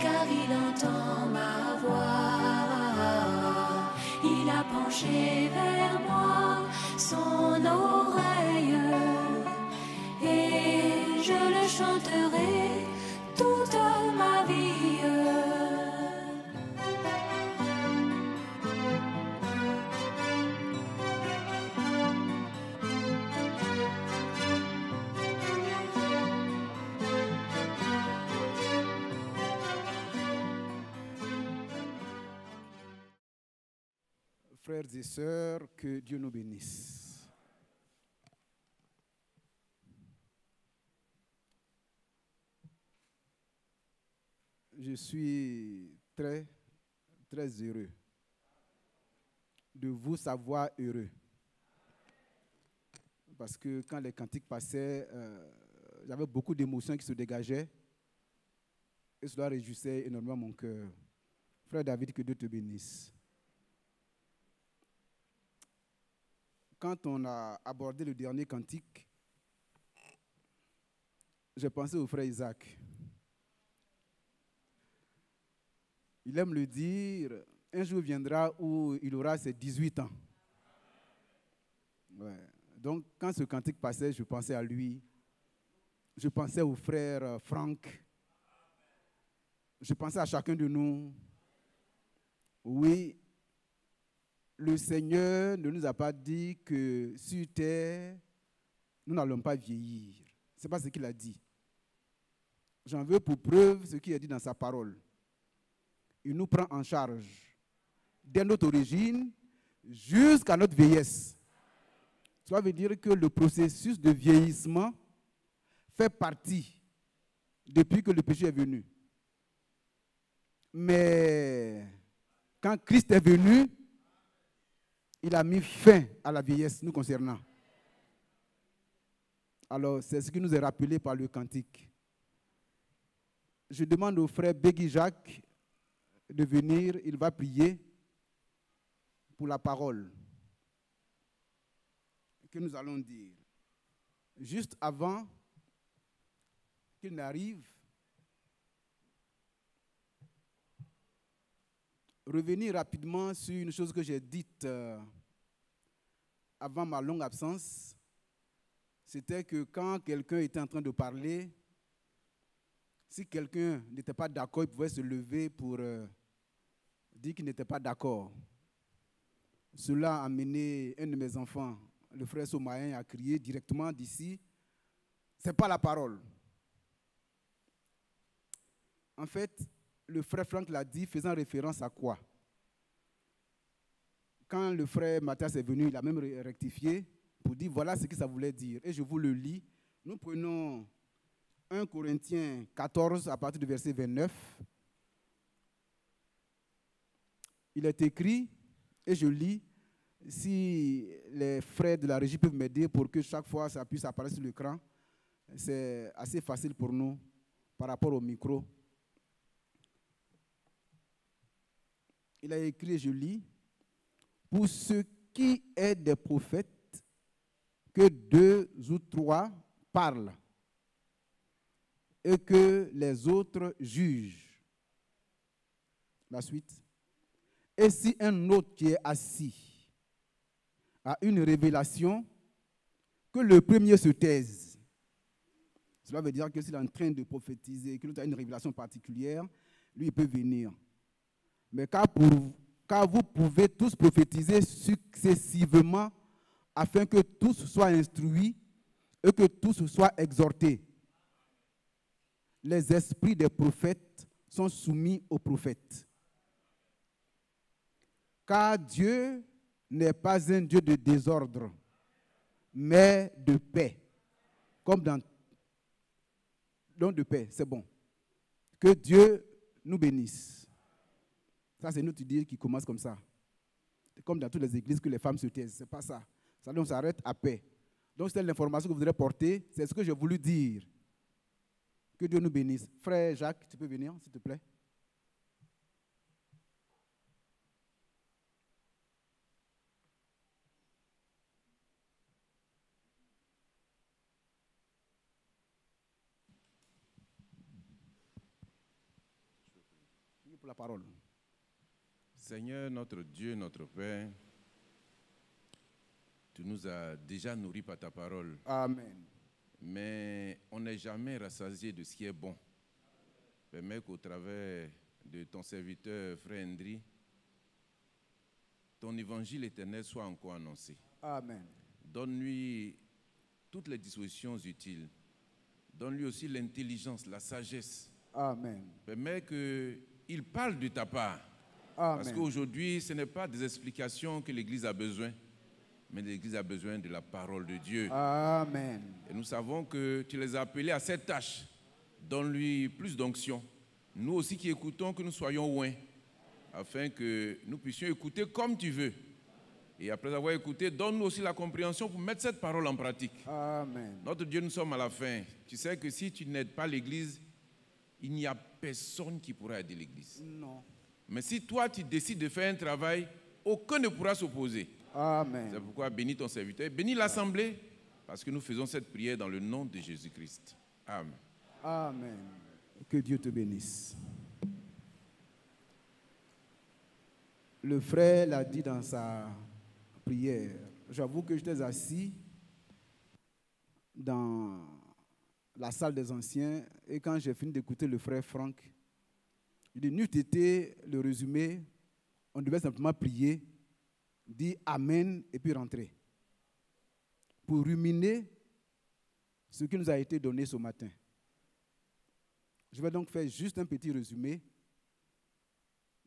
car il entend ma voix. Il a penché vers moi son oreille, et je le chanterai toute ma vie. Frères et sœurs, que Dieu nous bénisse. Je suis très heureux de vous savoir heureux. Parce que quand les cantiques passaient, j'avais beaucoup d'émotions qui se dégageaient et cela réjouissait énormément mon cœur. Frère David, que Dieu te bénisse. Quand on a abordé le dernier cantique, j'ai pensé au frère Isaac. Il aime le dire, un jour viendra où il aura ses 18 ans. Ouais. Donc, quand ce cantique passait, je pensais à lui. Je pensais au frère Franck. Je pensais à chacun de nous. Oui, le Seigneur ne nous a pas dit que sur terre, nous n'allons pas vieillir. Ce n'est pas ce qu'il a dit. J'en veux pour preuve ce qu'il a dit dans sa parole. Il nous prend en charge dès notre origine jusqu'à notre vieillesse. Cela veut dire que le processus de vieillissement fait partie depuis que le péché est venu. Mais quand Christ est venu, il a mis fin à la vieillesse nous concernant. Alors, c'est ce qui nous est rappelé par le cantique. Je demande au frère Begui Jacques de venir, il va prier pour la parole que nous allons dire. Juste avant qu'il n'arrive, revenir rapidement sur une chose que j'ai dite avant ma longue absence, c'était que quand quelqu'un était en train de parler, si quelqu'un n'était pas d'accord, il pouvait se lever pour dire qu'il n'était pas d'accord. Cela a amené un de mes enfants, le frère Somaïen, à crier directement d'ici, « C'est pas la parole ». En fait, le frère Franck l'a dit, faisant référence à quoi? Quand le frère Mathias est venu, il a même rectifié pour dire voilà ce que ça voulait dire. Et je vous le lis. Nous prenons 1 Corinthiens 14 à partir du verset 29. Il est écrit, et je lis, si les frères de la régie peuvent m'aider pour que chaque fois ça puisse apparaître sur l'écran, c'est assez facile pour nous par rapport au micro. Il a écrit, je lis, pour ce qui est des prophètes, que 2 ou 3 parlent et que les autres jugent. La suite. Et si un autre qui est assis a une révélation, que le premier se taise. Cela veut dire que s'il est en train de prophétiser, que l'autre a une révélation particulière, lui il peut venir. Mais car vous pouvez tous prophétiser successivement afin que tous soient instruits et que tous soient exhortés. Les esprits des prophètes sont soumis aux prophètes. Car Dieu n'est pas un Dieu de désordre, mais de paix. Comme dans... Donc de paix, c'est bon. Que Dieu nous bénisse. Ça, c'est une autre idée qui commence comme ça. C'est comme dans toutes les églises que les femmes se taisent. Ce n'est pas ça. Ça, on s'arrête à paix. Donc, c'est l'information que vous voudrez porter. C'est ce que j'ai voulu dire. Que Dieu nous bénisse. Frère Jacques, tu peux venir, s'il te plaît. pour la parole. Seigneur, notre Dieu, notre Père, tu nous as déjà nourris par ta parole, Amen. mais on n'est jamais rassasié de ce qui est bon. Permets qu'au travers de ton serviteur, Frère Hendry, ton évangile éternel soit encore annoncé. Amen. Donne-lui toutes les dispositions utiles. Donne-lui aussi l'intelligence, la sagesse. Amen. Permets qu'il parle de ta part. Amen. Parce qu'aujourd'hui, ce n'est pas des explications que l'Église a besoin, mais l'Église a besoin de la parole de Dieu. Amen. Et nous savons que tu les as appelés à cette tâche. Donne-lui plus d'onction. Nous aussi qui écoutons, que nous soyons loin, afin que nous puissions écouter comme tu veux. Et après avoir écouté, donne-nous aussi la compréhension pour mettre cette parole en pratique. Amen. Notre Dieu, nous sommes à la fin. Tu sais que si tu n'aides pas l'Église, il n'y a personne qui pourra aider l'Église. Non. Mais si toi, tu décides de faire un travail, aucun ne pourra s'opposer. Amen. C'est pourquoi bénis ton serviteur, bénis l'Assemblée, parce que nous faisons cette prière dans le nom de Jésus-Christ. Amen. Amen. Que Dieu te bénisse. Le frère l'a dit dans sa prière. J'avoue que j'étais assis dans la salle des anciens et quand j'ai fini d'écouter le frère Franck, il dit, n'eût été le résumé, on devait simplement prier, dire Amen et puis rentrer. Pour ruminer ce qui nous a été donné ce matin. Je vais donc faire juste un petit résumé,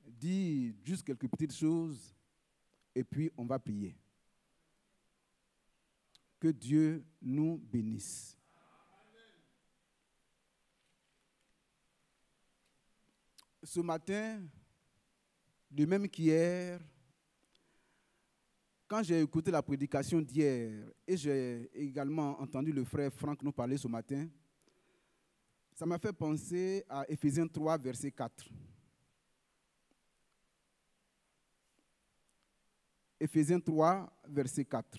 dire juste quelques petites choses et puis on va prier. Que Dieu nous bénisse. Ce matin, de même qu'hier, quand j'ai écouté la prédication d'hier et j'ai également entendu le frère Franck nous parler ce matin, ça m'a fait penser à Éphésiens 3, verset 4. Éphésiens 3, verset 4.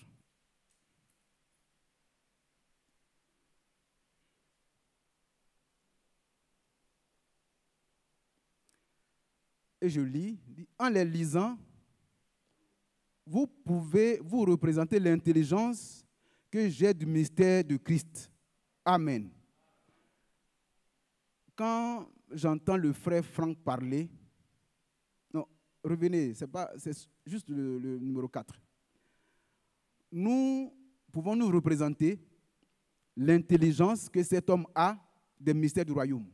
Et je lis, en les lisant, vous pouvez vous représenter l'intelligence que j'ai du mystère de Christ. Amen. Quand j'entends le frère Franck parler, non, revenez, c'est juste le numéro 4. Nous pouvons nous représenter l'intelligence que cet homme a des mystères du royaume.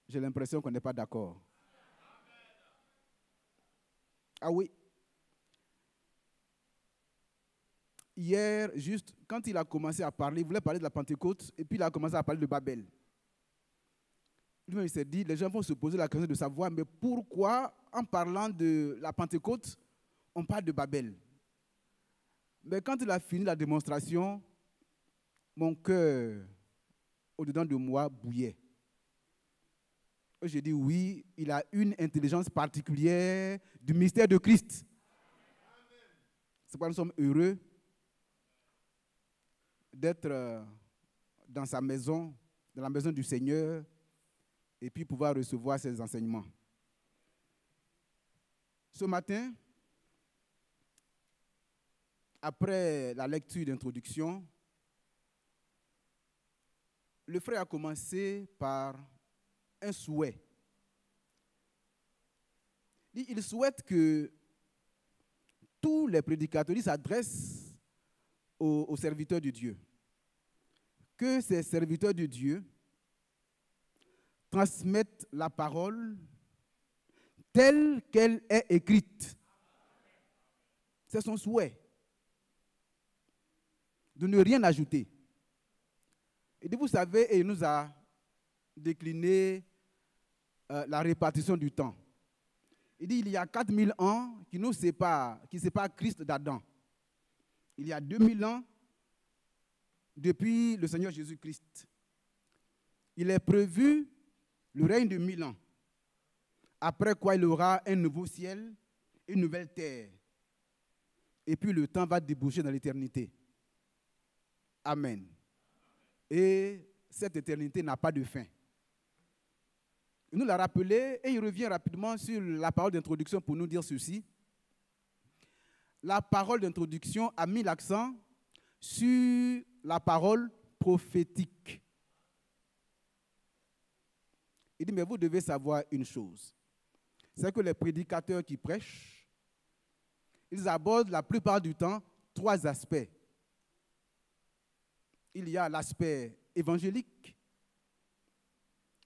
J'ai l'impression qu'on n'est pas d'accord. Ah oui. Hier, juste, quand il a commencé à parler, il voulait parler de la Pentecôte, et puis il a commencé à parler de Babel. Lui-même, il s'est dit, les gens vont se poser la question de savoir, mais pourquoi, en parlant de la Pentecôte, on parle de Babel? Mais quand il a fini la démonstration, mon cœur, au-dedans de moi, bouillait. J'ai dit oui, il a une intelligence particulière du mystère de Christ. C'est pourquoi nous sommes heureux d'être dans sa maison, dans la maison du Seigneur, et puis pouvoir recevoir ses enseignements. Ce matin, après la lecture d'introduction, le frère a commencé par un souhait. Il souhaite que tous les prédicateurs s'adressent aux serviteurs de Dieu. Que ces serviteurs de Dieu transmettent la parole telle qu'elle est écrite. C'est son souhait. De ne rien ajouter. Et vous savez, il nous a décliné la répartition du temps. Il dit il y a 4000 ans qui nous séparent, qui séparent Christ d'Adam. Il y a 2000 ans depuis le Seigneur Jésus-Christ. Il est prévu le règne de 1000 ans. Après quoi il y aura un nouveau ciel, une nouvelle terre. Et puis le temps va déboucher dans l'éternité. Amen. Et cette éternité n'a pas de fin. Il nous l'a rappelé et il revient rapidement sur la parole d'introduction pour nous dire ceci. La parole d'introduction a mis l'accent sur la parole prophétique. Il dit, mais vous devez savoir une chose. C'est que les prédicateurs qui prêchent, ils abordent la plupart du temps 3 aspects. Il y a l'aspect évangélique,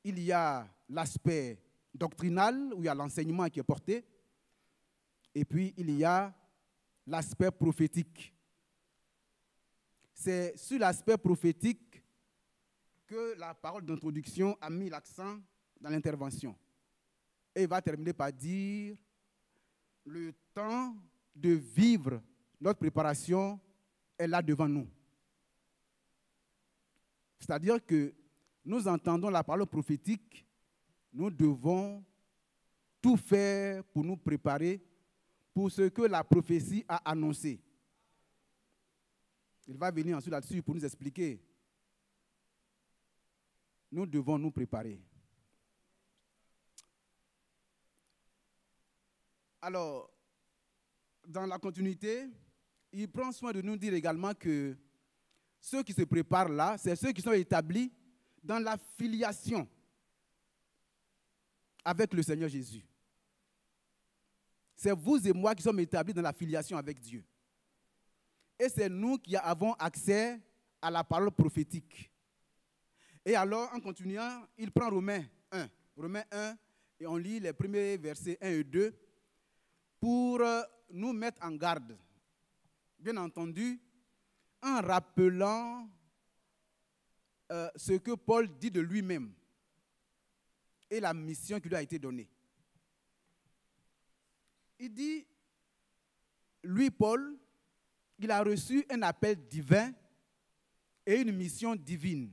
il y a l'aspect doctrinal, où il y a l'enseignement qui est porté, et puis il y a l'aspect prophétique. C'est sur l'aspect prophétique que la parole d'introduction a mis l'accent dans l'intervention. Et il va terminer par dire, le temps de vivre notre préparation est là devant nous. C'est-à-dire que nous entendons la parole prophétique, nous devons tout faire pour nous préparer pour ce que la prophétie a annoncé. Il va venir ensuite là-dessus pour nous expliquer. Nous devons nous préparer. Alors, dans la continuité, il prend soin de nous dire également que ceux qui se préparent là, c'est ceux qui sont établis dans la filiation avec le Seigneur Jésus. C'est vous et moi qui sommes établis dans la filiation avec Dieu. Et c'est nous qui avons accès à la parole prophétique. Et alors, en continuant, il prend Romains 1. Romains 1, et on lit les premiers versets 1 et 2 pour nous mettre en garde. Bien entendu, en rappelant ce que Paul dit de lui-même et la mission qui lui a été donnée. Il dit, lui, Paul, il a reçu un appel divin et une mission divine.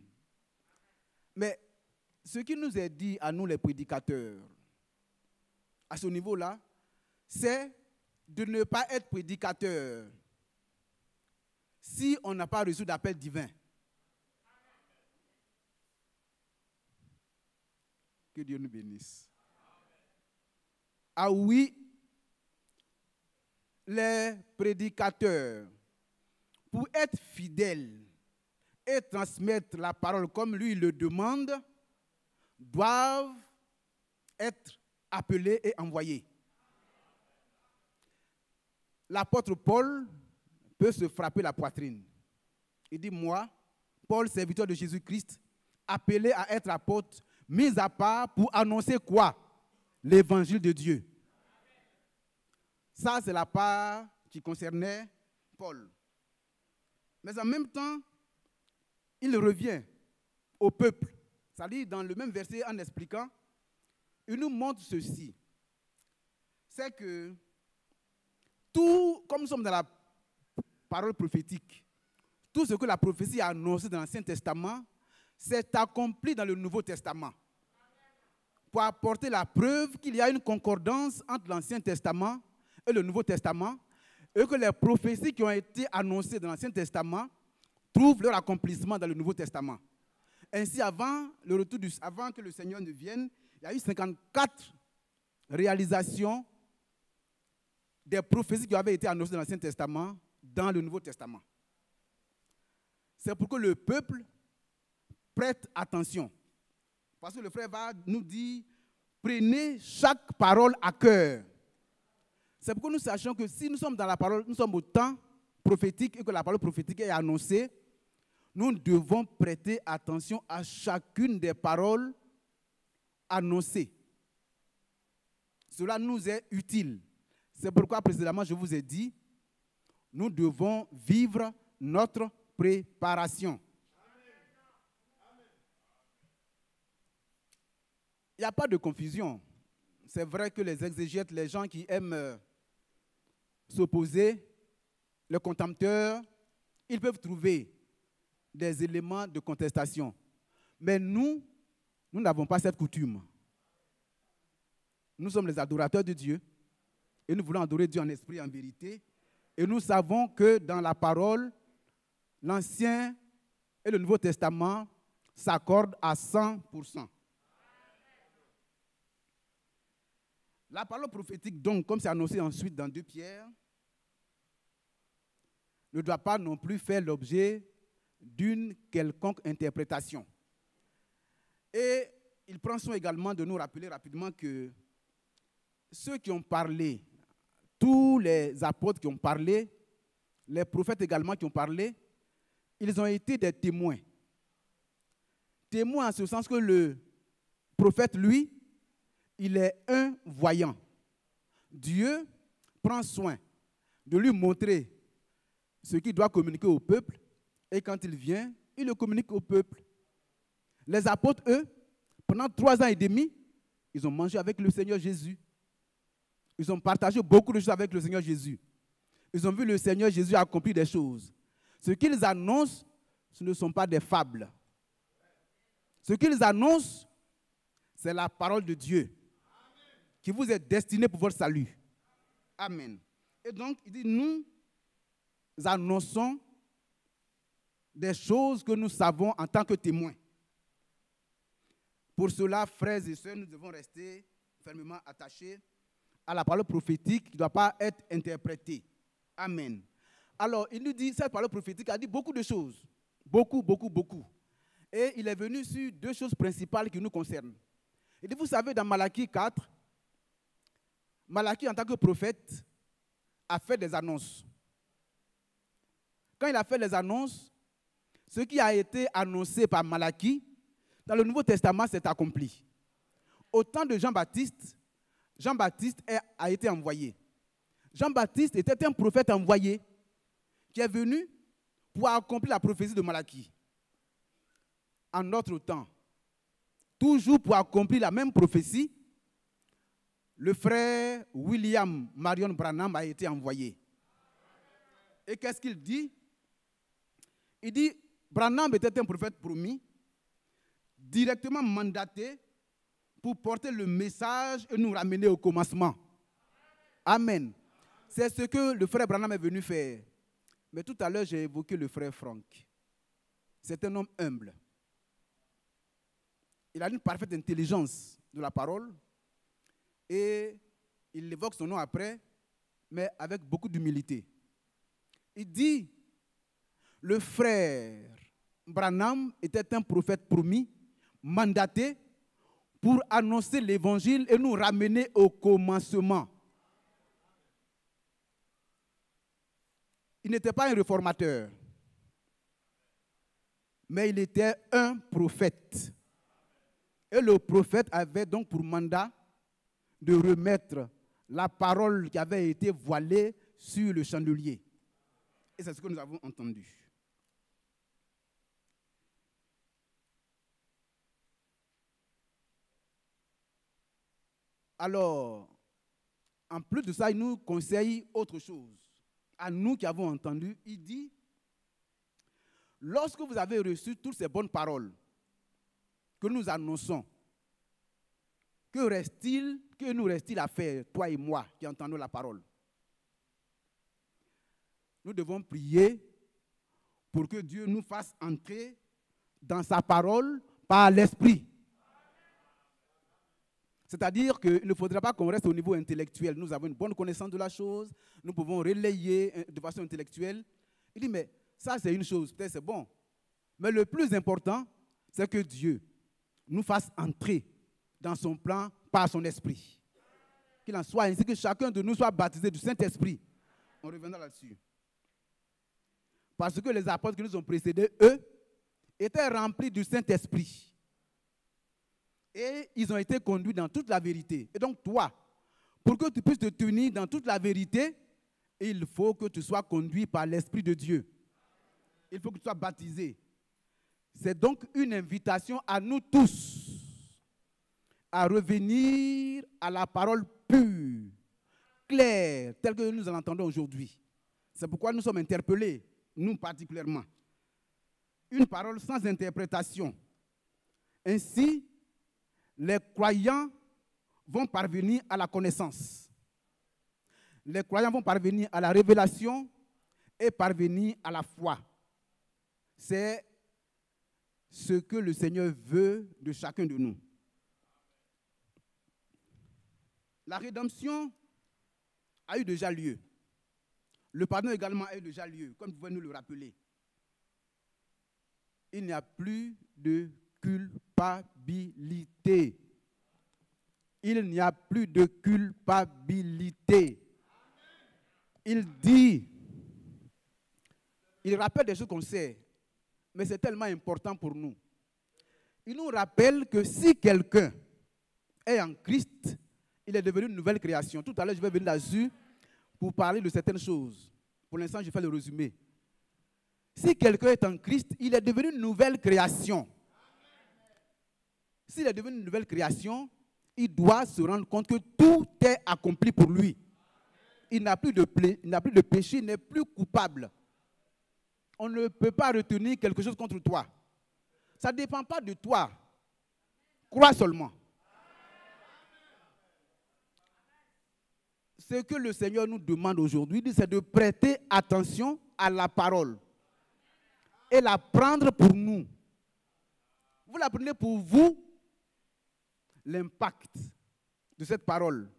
Mais ce qui nous est dit à nous, les prédicateurs, à ce niveau-là, c'est de ne pas être prédicateur si on n'a pas reçu d'appel divin. Que Dieu nous bénisse. Ah oui, les prédicateurs, pour être fidèles et transmettre la parole comme lui le demande, doivent être appelés et envoyés. L'apôtre Paul peut se frapper la poitrine. Il dit, moi, Paul, serviteur de Jésus-Christ, appelé à être apôtre, mis à part pour annoncer quoi? L'évangile de Dieu. Ça, c'est la part qui concernait Paul. Mais en même temps, il revient au peuple. C'est-à-dire, dans le même verset, en expliquant, il nous montre ceci. C'est que tout, comme nous sommes dans la parole prophétique, tout ce que la prophétie a annoncé dans l'Ancien Testament, c'est accompli dans le Nouveau Testament. Pour apporter la preuve qu'il y a une concordance entre l'Ancien Testament et le Nouveau Testament, et que les prophéties qui ont été annoncées dans l'Ancien Testament trouvent leur accomplissement dans le Nouveau Testament. Ainsi, avant que le Seigneur ne vienne, il y a eu 54 réalisations des prophéties qui avaient été annoncées dans l'Ancien Testament dans le Nouveau Testament. C'est pour que le peuple prête attention. Parce que le frère va nous dire, prenez chaque parole à cœur. C'est pour que nous sachions que si nous sommes dans la parole, nous sommes au temps prophétique et que la parole prophétique est annoncée, nous devons prêter attention à chacune des paroles annoncées. Cela nous est utile. C'est pourquoi précédemment je vous ai dit, nous devons vivre notre préparation. Il n'y a pas de confusion. C'est vrai que les exégètes, les gens qui aiment s'opposer, les contempteurs, ils peuvent trouver des éléments de contestation. Mais nous n'avons pas cette coutume. Nous sommes les adorateurs de Dieu et nous voulons adorer Dieu en esprit et en vérité. Et nous savons que dans la parole, l'Ancien et le Nouveau Testament s'accordent à 100%. La parole prophétique, donc, comme c'est annoncé ensuite dans 2 Pierre, ne doit pas non plus faire l'objet d'une quelconque interprétation. Et il prend soin également de nous rappeler rapidement que ceux qui ont parlé, tous les apôtres qui ont parlé, les prophètes également qui ont parlé, ils ont été des témoins. Témoins en ce sens que le prophète, lui, il est un voyant. Dieu prend soin de lui montrer ce qu'il doit communiquer au peuple, et quand il vient, il le communique au peuple. Les apôtres, eux, pendant 3 ans et demi, ils ont mangé avec le Seigneur Jésus. Ils ont partagé beaucoup de choses avec le Seigneur Jésus. Ils ont vu le Seigneur Jésus accomplir des choses. Ce qu'ils annoncent, ce ne sont pas des fables. Ce qu'ils annoncent, c'est la parole de Dieu qui vous est destinée pour votre salut. Amen. Et donc, il dit, nous annonçons des choses que nous savons en tant que témoins. Pour cela, frères et sœurs, nous devons rester fermement attachés à la parole prophétique qui ne doit pas être interprétée. Amen. Alors, il nous dit, cette parole prophétique a dit beaucoup de choses. Beaucoup, beaucoup, beaucoup. Et il est venu sur 2 choses principales qui nous concernent. Il dit, vous savez, dans Malachie 4, Malachie, en tant que prophète, a fait des annonces. Quand il a fait les annonces, ce qui a été annoncé par Malachie, dans le Nouveau Testament, s'est accompli. Au temps de Jean-Baptiste, Jean-Baptiste a été envoyé. Jean-Baptiste était un prophète envoyé qui est venu pour accomplir la prophétie de Malachie. En notre temps, toujours pour accomplir la même prophétie, le frère William Marion Branham a été envoyé. Et qu'est-ce qu'il dit? Il dit, Branham était un prophète promis, directement mandaté pour porter le message et nous ramener au commencement. Amen. C'est ce que le frère Branham est venu faire. Mais tout à l'heure, j'ai évoqué le frère Franck. C'est un homme humble. Il a une parfaite intelligence de la parole et il évoque son nom après, mais avec beaucoup d'humilité. Il dit, le frère Branham était un prophète promis, mandaté pour annoncer l'évangile et nous ramener au commencement. Il n'était pas un réformateur, mais il était un prophète. Et le prophète avait donc pour mandat de remettre la parole qui avait été voilée sur le chandelier. Et c'est ce que nous avons entendu. Alors, en plus de ça, il nous conseille autre chose. À nous qui avons entendu, il dit, lorsque vous avez reçu toutes ces bonnes paroles que nous annonçons, que nous reste-t-il à faire, toi et moi, qui entendons la parole? Nous devons prier pour que Dieu nous fasse entrer dans sa parole par l'Esprit. C'est-à-dire qu'il ne faudra pas qu'on reste au niveau intellectuel. Nous avons une bonne connaissance de la chose, nous pouvons relayer de façon intellectuelle. Il dit, mais ça c'est une chose, peut-être c'est bon. Mais le plus important, c'est que Dieu nous fasse entrer dans son plan par son esprit. Qu'il en soit ainsi, que chacun de nous soit baptisé du Saint-Esprit. On reviendra là-dessus. Parce que les apôtres qui nous ont précédés, eux, étaient remplis du Saint-Esprit. Et ils ont été conduits dans toute la vérité. Et donc toi, pour que tu puisses te tenir dans toute la vérité, il faut que tu sois conduit par l'Esprit de Dieu. Il faut que tu sois baptisé. C'est donc une invitation à nous tous à revenir à la parole pure, claire, telle que nous en entendons aujourd'hui. C'est pourquoi nous sommes interpellés, nous particulièrement. Une parole sans interprétation. Ainsi, les croyants vont parvenir à la connaissance. Les croyants vont parvenir à la révélation et parvenir à la foi. C'est ce que le Seigneur veut de chacun de nous. La rédemption a eu déjà lieu. Le pardon également a eu déjà lieu, comme vous pouvez nous le rappeler. Il n'y a plus de culpabilité. Il n'y a plus de culpabilité. Il dit, il rappelle des choses qu'on sait, mais c'est tellement important pour nous. Il nous rappelle que si quelqu'un est en Christ, il est devenu une nouvelle création. Tout à l'heure, je vais venir là-dessus pour parler de certaines choses. Pour l'instant, je fais le résumé. Si quelqu'un est en Christ, il est devenu une nouvelle création. S'il est devenu une nouvelle création, il doit se rendre compte que tout est accompli pour lui. Il n'a plus de péché, il n'est plus coupable. On ne peut pas retenir quelque chose contre toi. Ça ne dépend pas de toi. Crois seulement. Ce que le Seigneur nous demande aujourd'hui, c'est de prêter attention à la parole et la prendre pour nous. Vous la prenez pour vous, l'impact de cette parole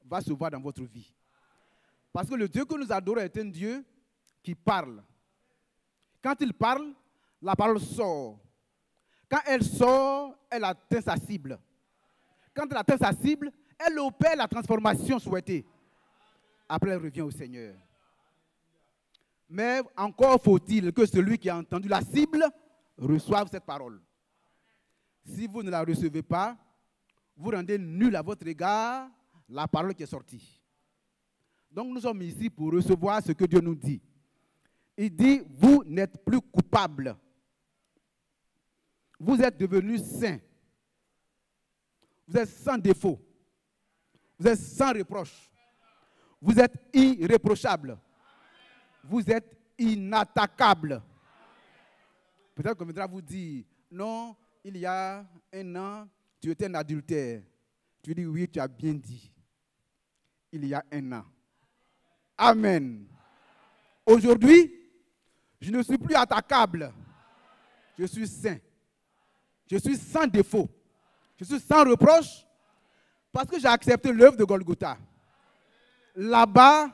va se voir dans votre vie. Parce que le Dieu que nous adorons est un Dieu qui parle. Quand il parle, la parole sort. Quand elle sort, elle atteint sa cible. Quand elle atteint sa cible, elle opère la transformation souhaitée. Après, elle revient au Seigneur. Mais encore faut-il que celui qui a entendu la cible reçoive cette parole. Si vous ne la recevez pas, vous rendez nul à votre égard la parole qui est sortie. Donc nous sommes ici pour recevoir ce que Dieu nous dit. Il dit, vous n'êtes plus coupables. Vous êtes devenus saints. Vous êtes sans défaut. Vous êtes sans reproche. Vous êtes irréprochables. Vous êtes inattaquables. Peut-être qu'on viendra vous dire, non, il y a un an, tu étais un adultère. Tu dis, oui, tu as bien dit. Il y a un an. Amen. Aujourd'hui, je ne suis plus attaquable. Je suis saint. Je suis sans défaut. Je suis sans reproche parce que j'ai accepté l'œuvre de Golgotha. Là-bas,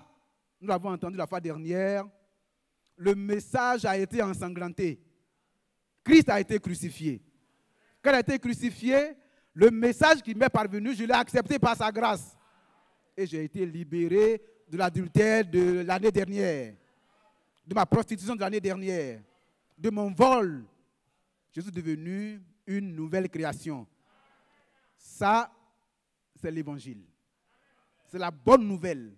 nous l'avons entendu la fois dernière, le message a été ensanglanté. Christ a été crucifié. Quand il a été crucifié, le message qui m'est parvenu, je l'ai accepté par sa grâce. Et j'ai été libéré de l'adultère de l'année dernière, de ma prostitution de l'année dernière, de mon vol. Je suis devenu une nouvelle création. Ça, c'est l'évangile. C'est la bonne nouvelle.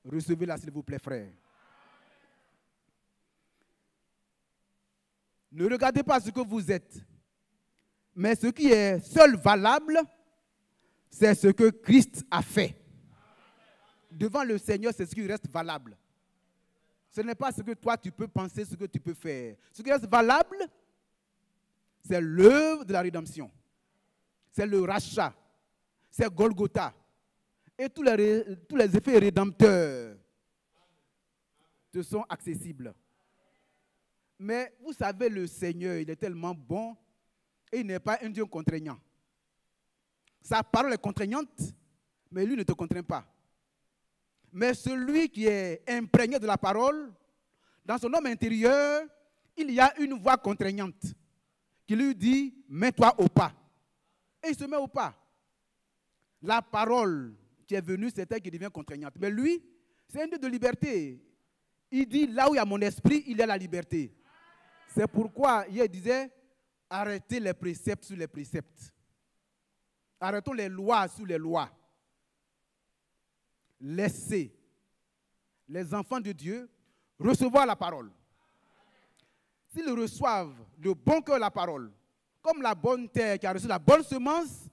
Recevez-la, s'il vous plaît, frère. Ne regardez pas ce que vous êtes, mais ce qui est seul valable, c'est ce que Christ a fait. Devant le Seigneur, c'est ce qui reste valable. Ce n'est pas ce que toi tu peux penser, ce que tu peux faire. Ce qui reste valable, c'est l'œuvre de la rédemption. C'est le rachat. C'est Golgotha. Et tous les effets rédempteurs te sont accessibles. Mais vous savez, le Seigneur, il est tellement bon et il n'est pas un Dieu contraignant. Sa parole est contraignante, mais lui ne te contraint pas. Mais celui qui est imprégné de la parole, dans son homme intérieur, il y a une voix contraignante qui lui dit, mets-toi au pas. Et il se met au pas. La parole qui est venue, c'est elle qui devient contraignante. Mais lui, c'est un Dieu de liberté. Il dit, là où il y a mon esprit, il y a la liberté. C'est pourquoi, hier, il disait, arrêtez les préceptes sur les préceptes. Arrêtons les lois sur les lois. Laissez les enfants de Dieu recevoir la parole. S'ils reçoivent de bon cœur la parole, comme la bonne terre qui a reçu la bonne semence,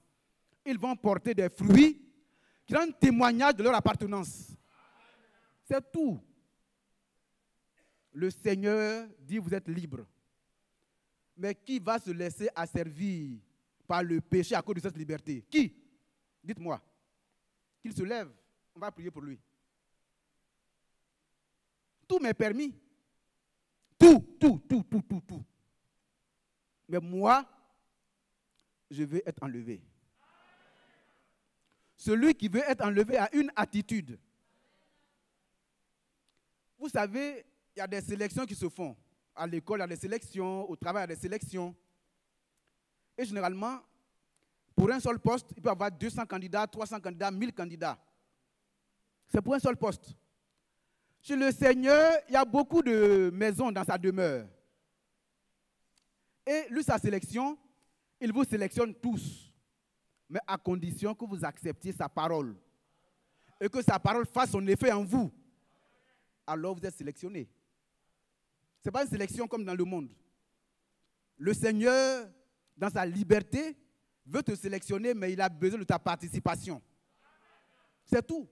ils vont porter des fruits qui rendent témoignage de leur appartenance. C'est tout. Le Seigneur dit, vous êtes libres. Mais qui va se laisser asservir par le péché à cause de cette liberté? Qui? Dites-moi. Qu'il se lève. On va prier pour lui. Tout m'est permis. Tout. Mais moi, je vais être enlevé. Celui qui veut être enlevé a une attitude. Vous savez, il y a des sélections qui se font. À l'école, il y a des sélections, au travail, il y a des sélections. Et généralement, pour un seul poste, il peut y avoir 200 candidats, 300 candidats, 1000 candidats. C'est pour un seul poste. Chez le Seigneur, il y a beaucoup de maisons dans sa demeure. Et lui, sa sélection, il vous sélectionne tous. Mais à condition que vous acceptiez sa parole. Et que sa parole fasse son effet en vous. Alors vous êtes sélectionné. Ce n'est pas une sélection comme dans le monde. Le Seigneur, dans sa liberté, veut te sélectionner, mais il a besoin de ta participation. C'est tout.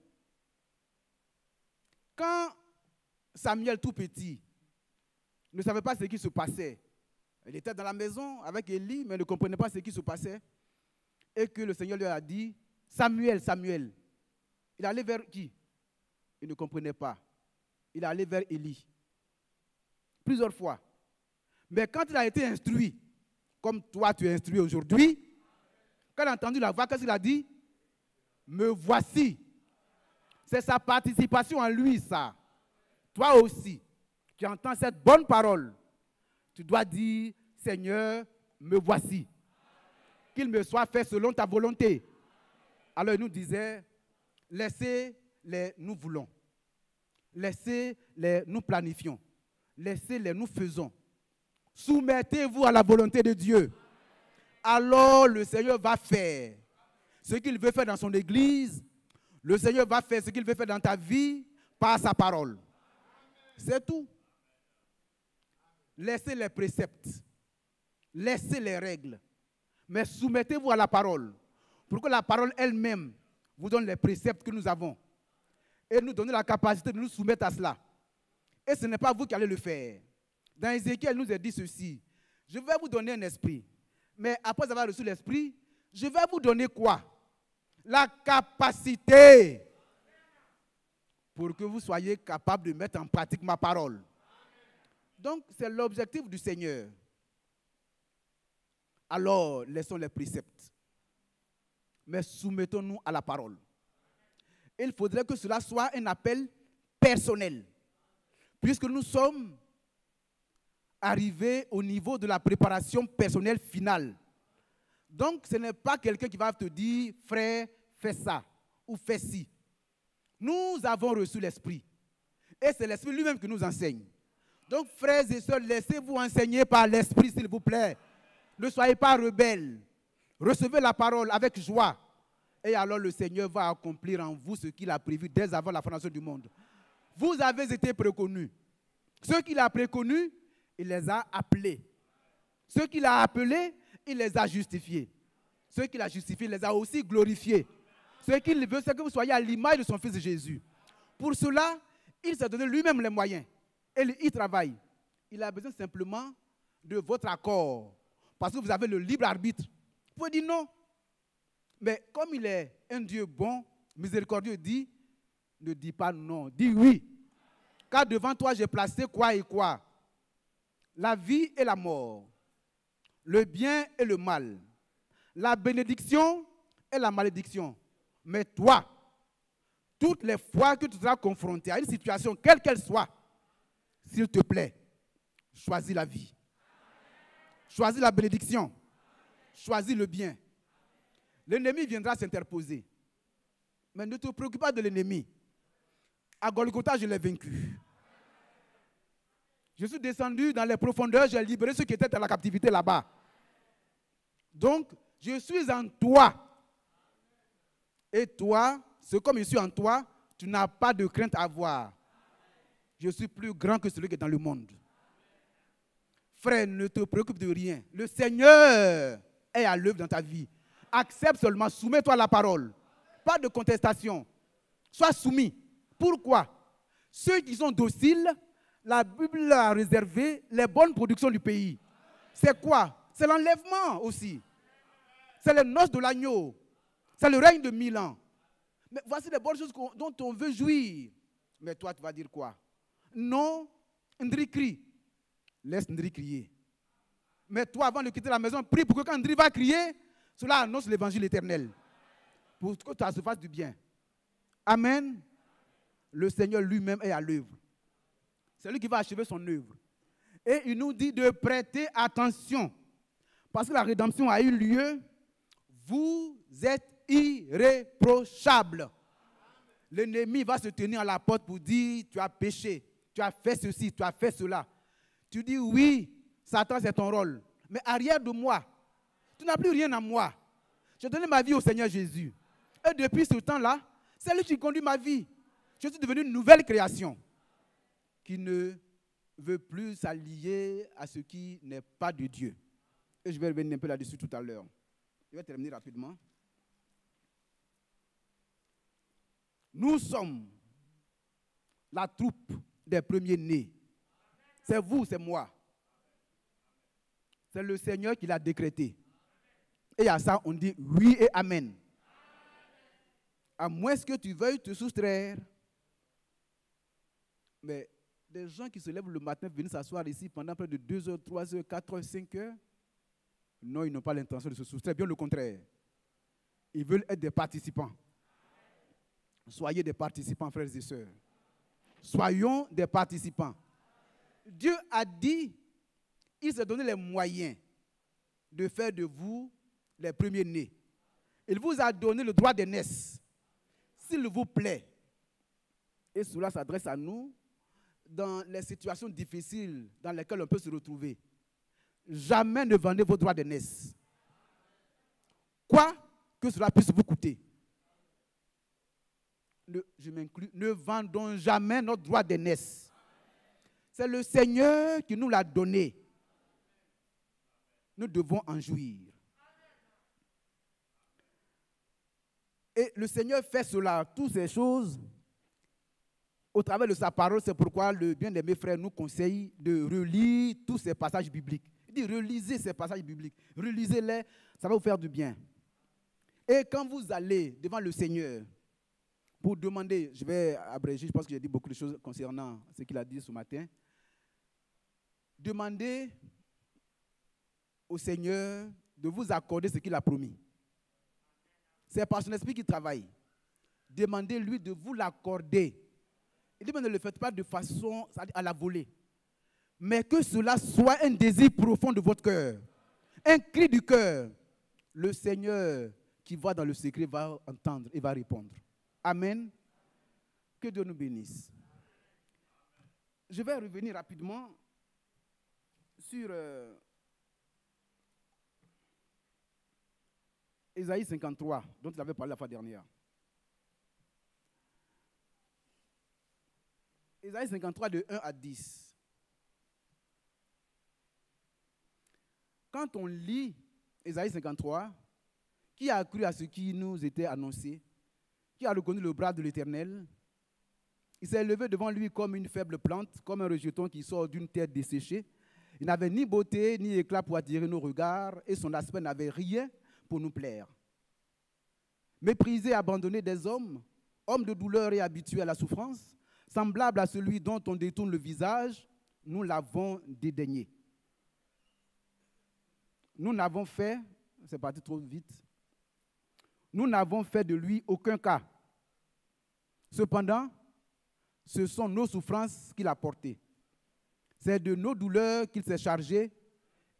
Quand Samuel, tout petit, ne savait pas ce qui se passait, il était dans la maison avec Élie, mais ne comprenait pas ce qui se passait, et que le Seigneur lui a dit, Samuel, Samuel. Il allait vers qui? Il ne comprenait pas. Il est allé vers Élie. Plusieurs fois. Mais quand il a été instruit, comme toi tu es instruit aujourd'hui, quand il a entendu la voix, qu'est-ce qu'il a dit? Me voici. C'est sa participation en lui, ça. Toi aussi, tu entends cette bonne parole. Tu dois dire, Seigneur, me voici. Qu'il me soit fait selon ta volonté. Alors il nous disait, laissez-les, nous voulons. Laissez-les, nous planifions. Laissez-les, nous faisons. Soumettez-vous à la volonté de Dieu. Alors le Seigneur va faire ce qu'il veut faire dans son église. Le Seigneur va faire ce qu'il veut faire dans ta vie par sa parole. C'est tout. Laissez les préceptes. Laissez les règles. Mais soumettez-vous à la parole. Pour que la parole elle-même vous donne les préceptes que nous avons. Et nous donne la capacité de nous soumettre à cela. Et ce n'est pas vous qui allez le faire. Dans Ézéchiel, il nous a dit ceci. Je vais vous donner un esprit. Mais après avoir reçu l'esprit, je vais vous donner quoi? La capacité. Pour que vous soyez capable de mettre en pratique ma parole. Donc, c'est l'objectif du Seigneur. Alors, laissons les préceptes. Mais soumettons-nous à la parole. Il faudrait que cela soit un appel personnel. Puisque nous sommes arrivés au niveau de la préparation personnelle finale. Donc, ce n'est pas quelqu'un qui va te dire, frère, fais ça ou fais ci. Nous avons reçu l'Esprit. Et c'est l'Esprit lui-même qui nous enseigne. Donc, frères et sœurs, laissez-vous enseigner par l'Esprit, s'il vous plaît. Ne soyez pas rebelles. Recevez la parole avec joie. Et alors le Seigneur va accomplir en vous ce qu'il a prévu dès avant la fondation du monde. Vous avez été préconnus. Ceux qu'il a préconnus, il les a appelés. Ceux qu'il a appelés, il les a justifiés. Ceux qu'il a justifiés, il les a aussi glorifiés. Ce qu'il veut, c'est que vous soyez à l'image de son Fils Jésus. Pour cela, il s'est donné lui-même les moyens. Et il travaille. Il a besoin simplement de votre accord. Parce que vous avez le libre arbitre. Vous pouvez dire non. Mais comme il est un Dieu bon, miséricordieux, dit, ne dis pas non, dis oui. Car devant toi, j'ai placé quoi et quoi? La vie et la mort, le bien et le mal, la bénédiction et la malédiction. Mais toi, toutes les fois que tu seras confronté à une situation, quelle qu'elle soit, s'il te plaît, choisis la vie. Choisis la bénédiction. Choisis le bien. L'ennemi viendra s'interposer. Mais ne te préoccupe pas de l'ennemi. À Golgotha, je l'ai vaincu. Je suis descendu dans les profondeurs, j'ai libéré ceux qui étaient dans la captivité là-bas. Donc, je suis en toi. Et toi, c'est comme je suis en toi, tu n'as pas de crainte à avoir. Je suis plus grand que celui qui est dans le monde. Frère, ne te préoccupe de rien. Le Seigneur est à l'œuvre dans ta vie. Accepte seulement, soumets-toi à la parole. Pas de contestation. Sois soumis. Pourquoi? Ceux qui sont dociles, la Bible a réservé les bonnes productions du pays. C'est quoi? C'est l'enlèvement aussi. C'est les noces de l'agneau. C'est le règne de 1000 ans. Mais voici les bonnes choses dont on veut jouir. Mais toi, tu vas dire quoi? Non, Ndri crie. Laisse Ndri crier. Mais toi, avant de quitter la maison, prie pour que quand Ndri va crier, cela annonce l'évangile éternel. pour que ça se fasse du bien. Amen. Le Seigneur lui-même est à l'œuvre. C'est lui qui va achever son œuvre. Et il nous dit de prêter attention. Parce que la rédemption a eu lieu. Vous êtes irréprochables. L'ennemi va se tenir à la porte pour dire, tu as péché, tu as fait ceci, tu as fait cela. Tu dis, oui, Satan, c'est ton rôle. Mais arrière de moi, tu n'as plus rien à moi. J'ai donné ma vie au Seigneur Jésus. Et depuis ce temps-là, c'est lui qui conduit ma vie. Je suis devenu une nouvelle création qui ne veut plus s'allier à ce qui n'est pas de Dieu. Et je vais revenir un peu là-dessus tout à l'heure. Je vais terminer rapidement. Nous sommes la troupe des premiers-nés. C'est vous, c'est moi. C'est le Seigneur qui l'a décrété. Et à ça, on dit oui et amen. À moins que tu veuilles te soustraire. Mais des gens qui se lèvent le matin, viennent s'asseoir ici pendant près de 2 heures, 3 heures, 4 heures, 5 heures, non, ils n'ont pas l'intention de se soustraire, bien le contraire. Ils veulent être des participants. Soyez des participants, frères et sœurs. Soyons des participants. Dieu a dit, il s'est donné les moyens de faire de vous les premiers-nés. Il vous a donné le droit d'aînesse. S'il vous plaît, et cela s'adresse à nous, dans les situations difficiles dans lesquelles on peut se retrouver, jamais ne vendez vos droits d'aînesse. Quoi que cela puisse vous coûter. Je m'inclus, ne vendons jamais notre droit d'aînesse. C'est le Seigneur qui nous l'a donné. Nous devons en jouir. Et le Seigneur fait cela, toutes ces choses, au travers de sa parole. C'est pourquoi le bien-aimé frère nous conseille de relire tous ces passages bibliques. Il dit, relisez ces passages bibliques. Relisez-les, ça va vous faire du bien. Et quand vous allez devant le Seigneur, pour demander, je vais abréger, je pense que j'ai dit beaucoup de choses concernant ce qu'il a dit ce matin. Demandez au Seigneur de vous accorder ce qu'il a promis. C'est par son esprit qui travaille. Demandez-lui de vous l'accorder. Il dit, mais ne le faites pas de façon à la volée. Mais que cela soit un désir profond de votre cœur. Un cri du cœur. Le Seigneur qui voit dans le secret va entendre et va répondre. Amen. Que Dieu nous bénisse. Je vais revenir rapidement sur Ésaïe 53, dont il avait parlé la fois dernière. Ésaïe 53, de 1 à 10. Quand on lit Ésaïe 53, qui a cru à ce qui nous était annoncé? Qui a reconnu le bras de l'Éternel? Il s'est élevé devant lui comme une faible plante, comme un rejeton qui sort d'une terre desséchée. Il n'avait ni beauté ni éclat pour attirer nos regards, et son aspect n'avait rien pour nous plaire. Méprisé, abandonné des hommes, homme de douleur et habitué à la souffrance, semblable à celui dont on détourne le visage, nous l'avons dédaigné. Nous n'avons fait, c'est parti trop vite, nous n'avons fait de lui aucun cas. Cependant, ce sont nos souffrances qu'il a portées. C'est de nos douleurs qu'il s'est chargé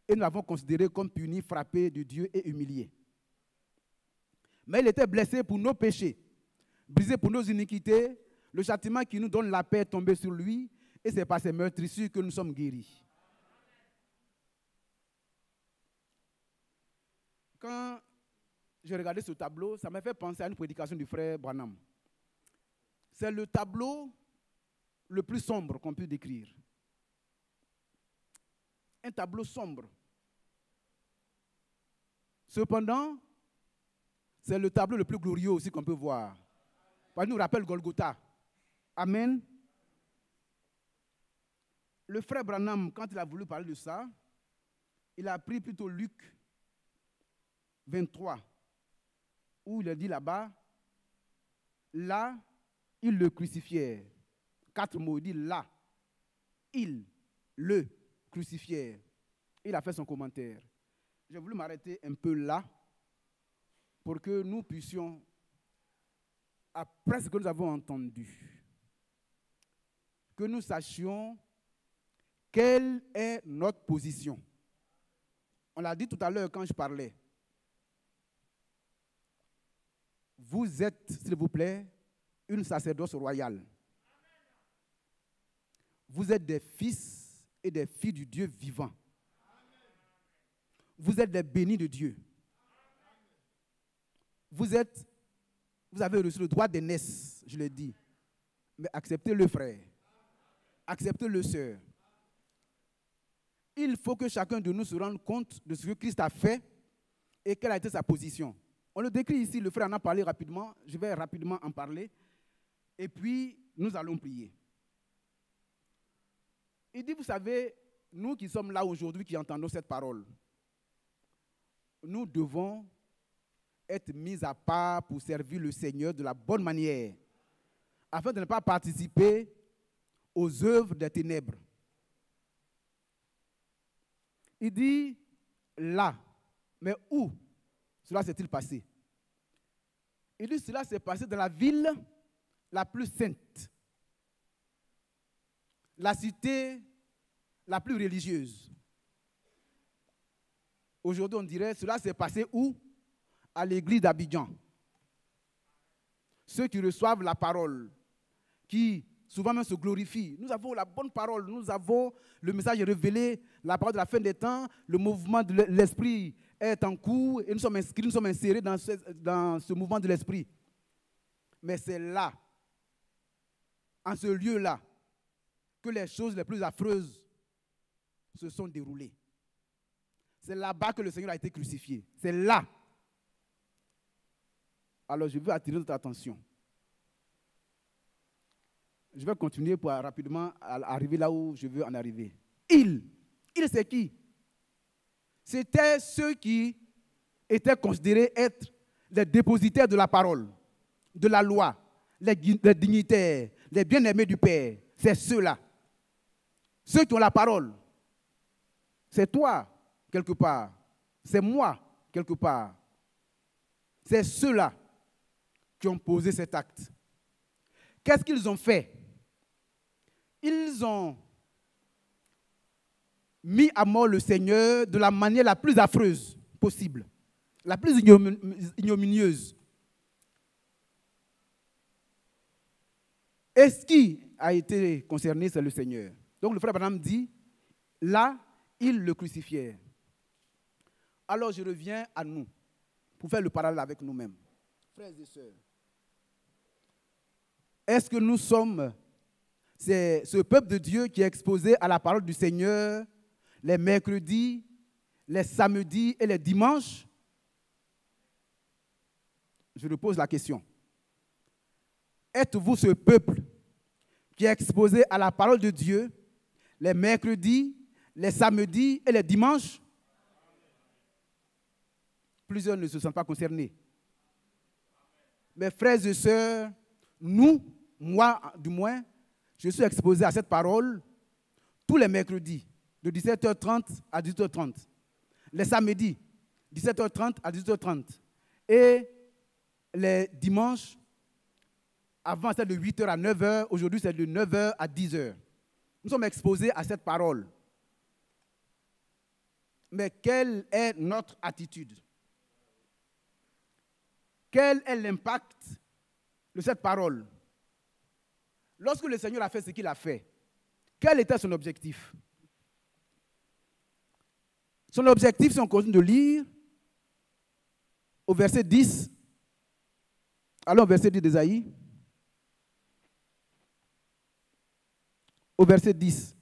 et nous l'avons considéré comme puni, frappé de Dieu et humilié. Mais il était blessé pour nos péchés, brisé pour nos iniquités. Le châtiment qui nous donne la paix est tombé sur lui et c'est par ses meurtrissures que nous sommes guéris. Quand j'ai regardé ce tableau, ça m'a fait penser à une prédication du frère Branham. C'est le tableau le plus sombre qu'on peut décrire. Un tableau sombre. Cependant, c'est le tableau le plus glorieux aussi qu'on peut voir. Il nous rappelle Golgotha. Amen. Le frère Branham, quand il a voulu parler de ça, il a pris plutôt Luc 23, où il a dit là-bas, là, ils le crucifièrent. 4 mots, il dit là, ils le crucifièrent. Il a fait son commentaire. J'ai voulu m'arrêter un peu là pour que nous puissions après ce que nous avons entendu, que nous sachions quelle est notre position. On l'a dit tout à l'heure quand je parlais. Vous êtes, s'il vous plaît, une sacerdoce royale. Vous êtes des fils et des filles du Dieu vivant. Vous êtes des bénis de Dieu. Vous avez reçu le droit d'aînesse, je l'ai dit. Mais acceptez le frère. Acceptez le sœur. Il faut que chacun de nous se rende compte de ce que Christ a fait et quelle a été sa position. On le décrit ici, le frère en a parlé rapidement. Je vais rapidement en parler. Et puis, nous allons prier. Il dit, vous savez, nous qui sommes là aujourd'hui, qui entendons cette parole, nous devons être mis à part pour servir le Seigneur de la bonne manière, afin de ne pas participer aux œuvres des ténèbres. Il dit, là, mais où cela s'est-il passé? Il dit, cela s'est passé dans la ville la plus sainte, la cité la plus religieuse. Aujourd'hui, on dirait, cela s'est passé où? À l'église d'Abidjan. Ceux qui reçoivent la parole, qui souvent même se glorifient. Nous avons la bonne parole, nous avons le message révélé, la parole de la fin des temps, le mouvement de l'esprit est en cours et nous sommes inscrits, nous sommes insérés dans ce mouvement de l'esprit. Mais c'est là, en ce lieu-là, que les choses les plus affreuses se sont déroulées. C'est là-bas que le Seigneur a été crucifié. C'est là. Alors je veux attirer notre attention. Je vais continuer pour rapidement arriver là où je veux en arriver. Il c'est qui? C'était ceux qui étaient considérés être les dépositaires de la parole, de la loi, les dignitaires, les bien-aimés du Père. C'est ceux-là. Ceux qui ont la parole. C'est toi, quelque part. C'est moi, quelque part. C'est ceux-là qui ont posé cet acte. Qu'est-ce qu'ils ont fait? Ils ont mis à mort le Seigneur de la manière la plus affreuse possible, la plus ignominieuse. Et ce qui a été concerné, c'est le Seigneur. Donc le frère Branham dit, là, ils le crucifièrent. Alors je reviens à nous, pour faire le parallèle avec nous-mêmes. Frères et sœurs, est-ce que nous sommes, c'est ce peuple de Dieu qui est exposé à la parole du Seigneur les mercredis, les samedis et les dimanches? Je repose la question. Êtes-vous ce peuple qui est exposé à la parole de Dieu les mercredis, les samedis et les dimanches? Plusieurs ne se sentent pas concernés. Mes frères et sœurs, nous, moi du moins, je suis exposé à cette parole tous les mercredis, de 17h30 à 18h30. Les samedis, 17h30 à 18h30. Et les dimanches, avant c'était de 8h à 9h, aujourd'hui c'est de 9h à 10h. Nous sommes exposés à cette parole. Mais quelle est notre attitude? Quel est l'impact de cette parole? Lorsque le Seigneur a fait ce qu'il a fait, quel était son objectif? Son objectif, si on continue de lire, au verset 10, allons au verset 10 d'Ésaïe, au verset 10.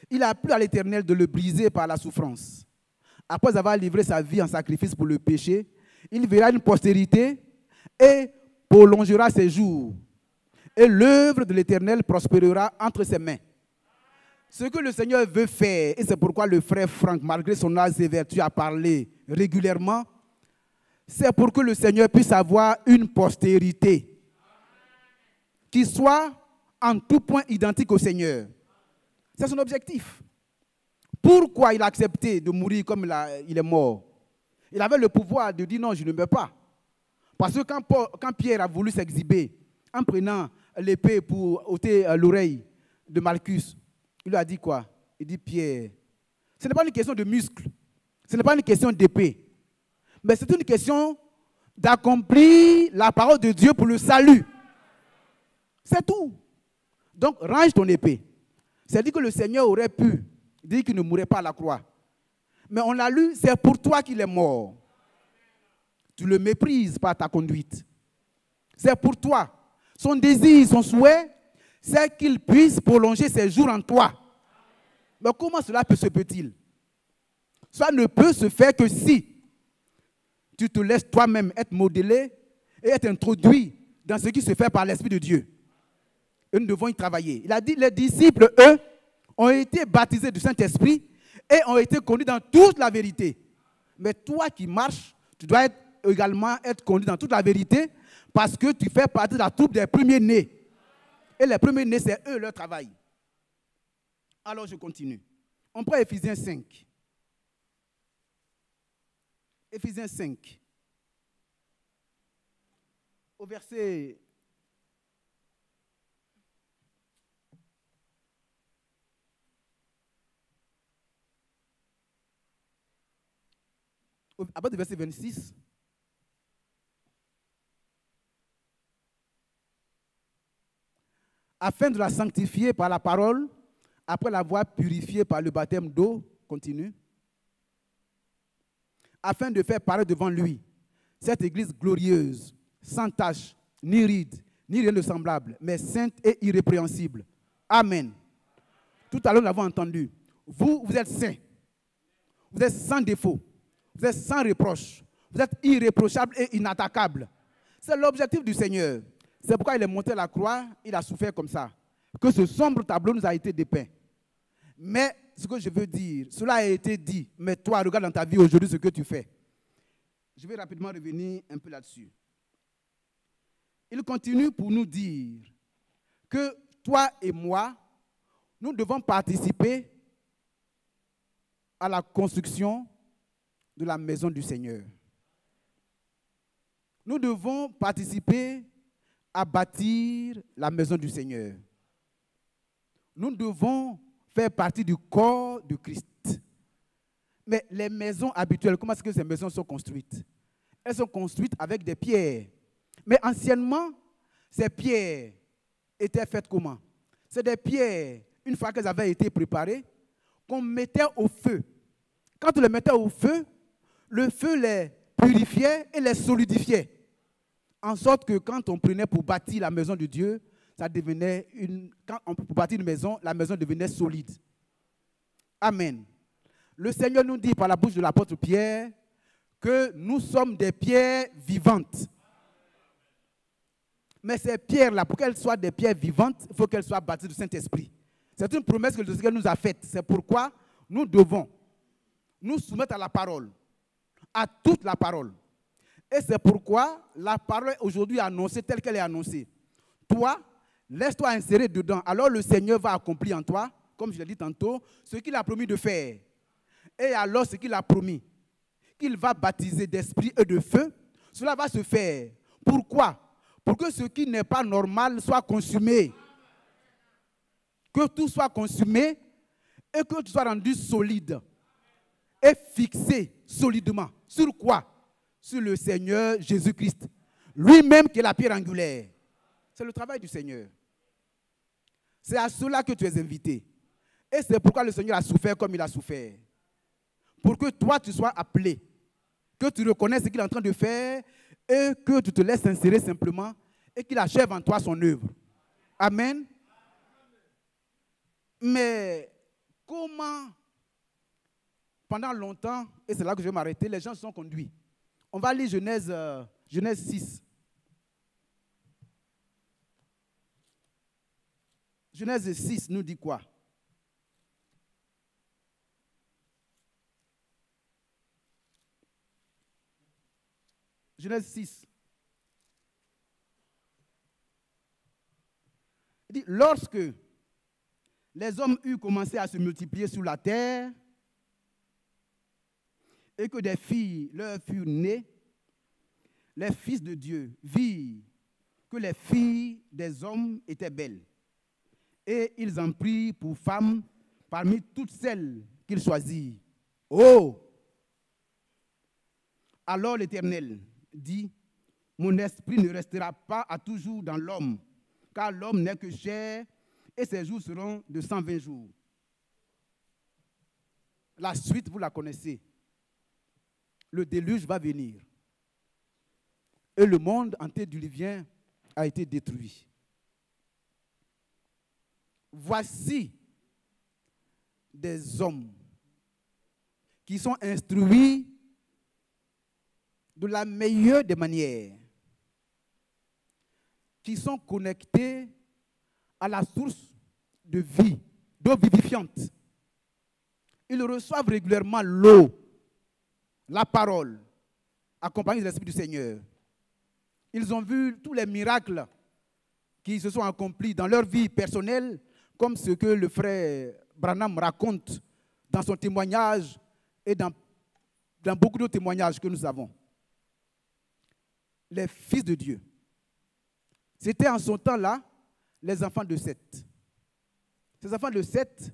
Il a plu à l'Éternel de le briser par la souffrance. Après avoir livré sa vie en sacrifice pour le péché, il verra une postérité et prolongera ses jours. Et l'œuvre de l'Éternel prospérera entre ses mains. Ce que le Seigneur veut faire, et c'est pourquoi le frère Franck, malgré son âge et vertu, a parlé régulièrement, c'est pour que le Seigneur puisse avoir une postérité qui soit en tout point identique au Seigneur. C'est son objectif. Pourquoi il a accepté de mourir comme il est mort? Il avait le pouvoir de dire non, je ne meurs pas. Parce que quand Pierre a voulu s'exhiber en prenant l'épée pour ôter l'oreille de Malchus, il lui a dit quoi? Il dit, Pierre, ce n'est pas une question de muscle, ce n'est pas une question d'épée, mais c'est une question d'accomplir la parole de Dieu pour le salut. C'est tout. Donc, range ton épée. C'est-à-dire que le Seigneur aurait pu dire qu'il ne mourrait pas à la croix. Mais on l'a lu, c'est pour toi qu'il est mort. Tu le méprises par ta conduite. C'est pour toi. Son désir, son souhait, c'est qu'il puisse prolonger ses jours en toi. Mais comment cela se peut-il? Ça ne peut se faire que si tu te laisses toi-même être modelé et être introduit dans ce qui se fait par l'Esprit de Dieu. Et nous devons y travailler. Il a dit, les disciples, eux, ont été baptisés du Saint-Esprit et ont été conduits dans toute la vérité. Mais toi qui marches, tu dois également être conduit dans toute la vérité parce que tu fais partie de la troupe des premiers-nés. Et les premiers-nés, c'est eux leur travail. Alors je continue. On prend Éphésiens 5. Éphésiens 5. Au verset... À partir du verset 26. Afin de la sanctifier par la parole, après l'avoir purifiée par le baptême d'eau, continue, afin de faire paraître devant lui cette église glorieuse, sans tache, ni ride, ni rien de semblable, mais sainte et irrépréhensible. Amen. Tout à l'heure, nous l'avons entendu. Vous êtes saints. Vous êtes sans défaut. Vous êtes sans reproche. Vous êtes irréprochables et inattaquables. C'est l'objectif du Seigneur. C'est pourquoi il est monté à la croix, il a souffert comme ça. Que ce sombre tableau nous a été dépeint. Mais ce que je veux dire, cela a été dit. Mais toi, regarde dans ta vie aujourd'hui ce que tu fais. Je vais rapidement revenir un peu là-dessus. Il continue pour nous dire que toi et moi, nous devons participer à la construction de la maison du Seigneur. Nous devons participer à bâtir la maison du Seigneur. Nous devons faire partie du corps de Christ. Mais les maisons habituelles, comment est-ce que ces maisons sont construites? Elles sont construites avec des pierres. Mais anciennement, ces pierres étaient faites comment? C'est des pierres, une fois qu'elles avaient été préparées, qu'on mettait au feu. Quand on les mettait au feu, le feu les purifiait et les solidifiait. En sorte que quand on prenait pour bâtir la maison de Dieu, ça devenait pour bâtir une maison, la maison devenait solide. Amen. Le Seigneur nous dit par la bouche de l'apôtre Pierre que nous sommes des pierres vivantes. Mais ces pierres-là, pour qu'elles soient des pierres vivantes, il faut qu'elles soient bâties du Saint-Esprit. C'est une promesse que le Seigneur nous a faite. C'est pourquoi nous devons nous soumettre à la parole, à toute la parole. Et c'est pourquoi la parole aujourd'hui est annoncée telle qu'elle est annoncée. Toi, laisse-toi insérer dedans. Alors le Seigneur va accomplir en toi, comme je l'ai dit tantôt, ce qu'il a promis de faire. Et alors ce qu'il a promis, qu'il va baptiser d'esprit et de feu, cela va se faire. Pourquoi? Pour que ce qui n'est pas normal soit consumé. Que tout soit consumé et que tu sois rendu solide et fixé solidement. Sur quoi? Sur le Seigneur Jésus-Christ. Lui-même qui est la pierre angulaire. C'est le travail du Seigneur. C'est à cela que tu es invité. Et c'est pourquoi le Seigneur a souffert comme il a souffert. Pour que toi, tu sois appelé. Que tu reconnaisses ce qu'il est en train de faire et que tu te laisses insérer simplement et qu'il achève en toi son œuvre. Amen. Mais comment, pendant longtemps, et c'est là que je vais m'arrêter, les gens se sont conduits. On va lire Genèse 6. Genèse 6 nous dit quoi? Genèse 6. Il dit, lorsque les hommes eurent commencé à se multiplier sur la terre et que des filles leur furent nées, les fils de Dieu virent que les filles des hommes étaient belles, et ils en prirent pour femmes parmi toutes celles qu'ils choisirent. Oh! Alors l'Éternel dit, mon esprit ne restera pas à toujours dans l'homme, car l'homme n'est que chair, et ses jours seront de 120 jours. La suite, vous la connaissez. Le déluge va venir. Et le monde antédiluvien a été détruit. Voici des hommes qui sont instruits de la meilleure des manières, qui sont connectés à la source de vie, d'eau vivifiante. Ils reçoivent régulièrement l'eau, la parole, accompagnée de l'Esprit du Seigneur. Ils ont vu tous les miracles qui se sont accomplis dans leur vie personnelle, comme ce que le frère Branham raconte dans son témoignage et dans beaucoup d'autres témoignages que nous avons. Les fils de Dieu. C'était en son temps-là les enfants de Seth. Ces enfants de Seth,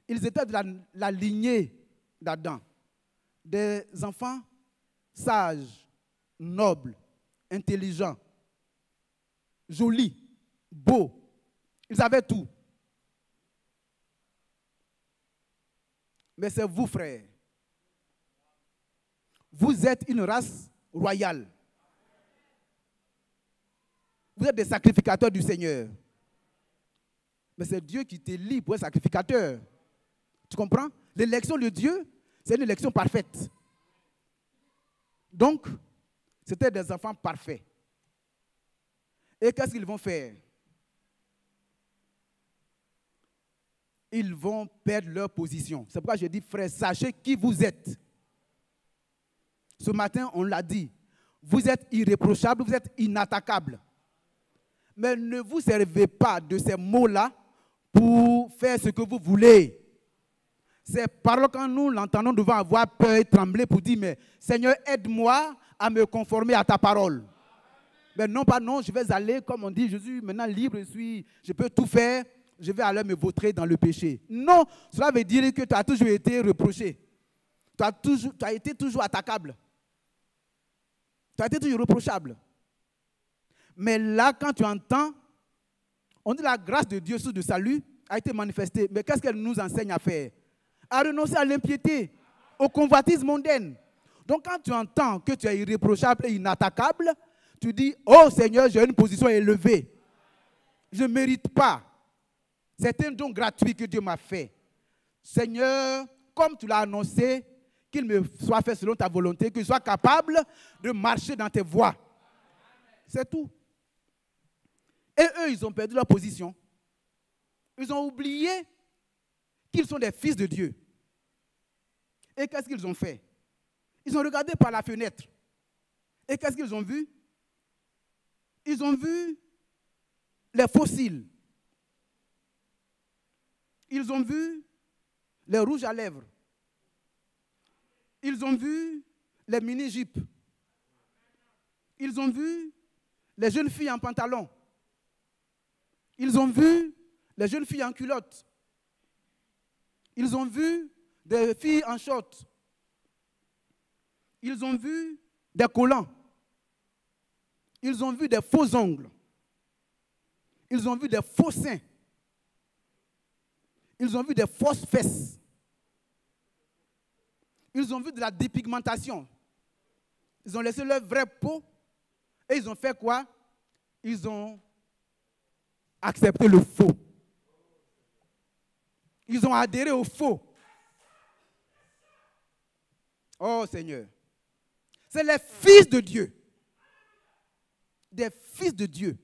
ils étaient de la lignée d'Adam. Des enfants sages, nobles, intelligents, jolis, beaux. Ils avaient tout. Mais c'est vous, frères. Vous êtes une race royale. Vous êtes des sacrificateurs du Seigneur. Mais c'est Dieu qui t'élit pour être sacrificateur. Tu comprends? L'élection de Dieu, c'est une élection parfaite. Donc, c'était des enfants parfaits. Et qu'est-ce qu'ils vont faire? Ils vont perdre leur position. C'est pourquoi je dis, frère, sachez qui vous êtes. Ce matin, on l'a dit. Vous êtes irréprochables, vous êtes inattaquables. Mais ne vous servez pas de ces mots-là pour faire ce que vous voulez. Ces paroles, quand nous l'entendons, nous devons avoir peur et trembler pour dire, mais Seigneur, aide-moi à me conformer à ta parole. Mais non, pas non, je vais aller, comme on dit, je suis maintenant libre, je peux tout faire, je vais alors me vautrer dans le péché. Non, cela veut dire que tu as toujours été reproché. Tu as été toujours attaquable. Tu as été toujours reprochable. Mais là, quand tu entends, on dit la grâce de Dieu sous le salut a été manifestée. Mais qu'est-ce qu'elle nous enseigne à faire? À renoncer à l'impiété, au convoitisme mondaine. Donc quand tu entends que tu es irréprochable et inattaquable, tu dis, oh Seigneur, j'ai une position élevée. Je ne mérite pas. C'est un don gratuit que Dieu m'a fait. Seigneur, comme tu l'as annoncé, qu'il me soit fait selon ta volonté, que je sois capable de marcher dans tes voies. C'est tout. Et eux, ils ont perdu leur position. Ils ont oublié qu'ils sont des fils de Dieu. Et qu'est-ce qu'ils ont fait? Ils ont regardé par la fenêtre. Et qu'est-ce qu'ils ont vu? Ils ont vu les fossiles. Ils ont vu les rouges à lèvres. Ils ont vu les mini-jupes. Ils ont vu les jeunes filles en pantalon. Ils ont vu les jeunes filles en culotte. Ils ont vu des filles en short. Ils ont vu des collants. Ils ont vu des faux ongles. Ils ont vu des faux seins. Ils ont vu des fausses fesses. Ils ont vu de la dépigmentation. Ils ont laissé leur vraie peau et ils ont fait quoi? Ils ont accepté le faux. Ils ont adhéré au faux. Oh Seigneur. C'est les fils de Dieu. Des fils de Dieu.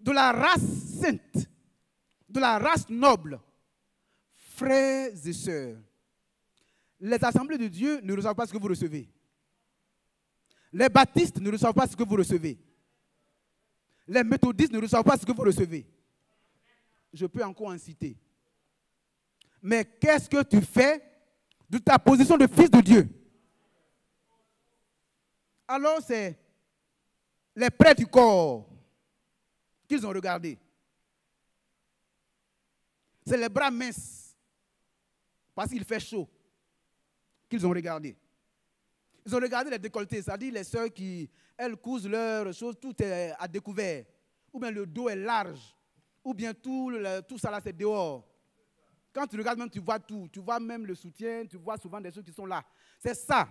De la race sainte. De la race noble. Frères et sœurs. Les assemblées de Dieu ne reçoivent pas ce que vous recevez. Les baptistes ne reçoivent pas ce que vous recevez. Les méthodistes ne reçoivent pas ce que vous recevez. Je peux encore en citer. Mais qu'est-ce que tu fais de ta position de fils de Dieu? Alors c'est les prêtres du corps qu'ils ont regardé. C'est les bras minces, parce qu'il fait chaud, qu'ils ont regardé. Ils ont regardé les décolletés, c'est-à-dire les sœurs qui, elles cousent leurs choses, tout est à découvert. Ou bien le dos est large, ou bien tout ça là c'est dehors. Quand tu regardes même, tu vois tout. Tu vois même le soutien, tu vois souvent des choses qui sont là. C'est ça.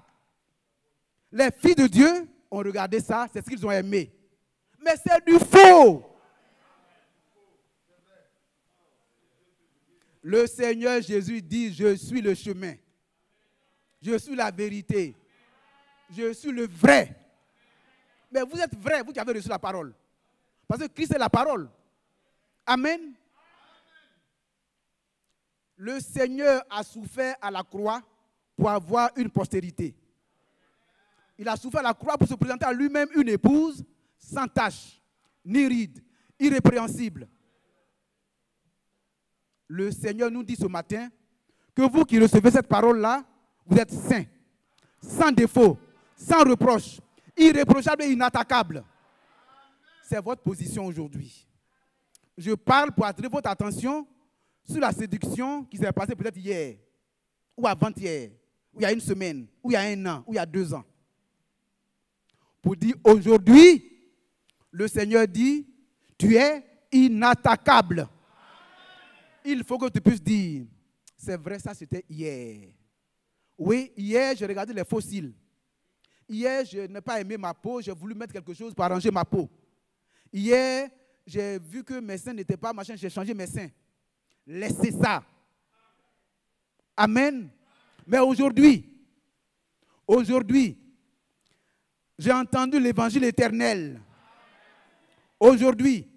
Les filles de Dieu ont regardé ça, c'est ce qu'ils ont aimé. Mais c'est du faux. Le Seigneur Jésus dit, je suis le chemin. Je suis la vérité. Je suis le vrai. Mais vous êtes vrai, vous qui avez reçu la parole. Parce que Christ est la parole. Amen. Le Seigneur a souffert à la croix pour avoir une postérité. Il a souffert à la croix pour se présenter à lui-même une épouse sans tache, ni ride, irrépréhensible. Le Seigneur nous dit ce matin que vous qui recevez cette parole-là, vous êtes saints, sans défaut, sans reproche, irréprochable et inattaquable. C'est votre position aujourd'hui. Je parle pour attirer votre attention sur la séduction qui s'est passée peut-être hier, ou avant-hier, ou il y a une semaine, ou il y a un an, ou il y a 2 ans. Pour dire aujourd'hui, le Seigneur dit, tu es inattaquable. Il faut que tu puisses dire, c'est vrai, ça c'était hier. Oui, hier j'ai regardé les fossiles. Hier, je n'ai pas aimé ma peau, j'ai voulu mettre quelque chose pour arranger ma peau. Hier, j'ai vu que mes seins n'étaient pas machin, j'ai changé mes seins. Laissez ça. Amen. Mais aujourd'hui, j'ai entendu l'évangile éternel. Aujourd'hui,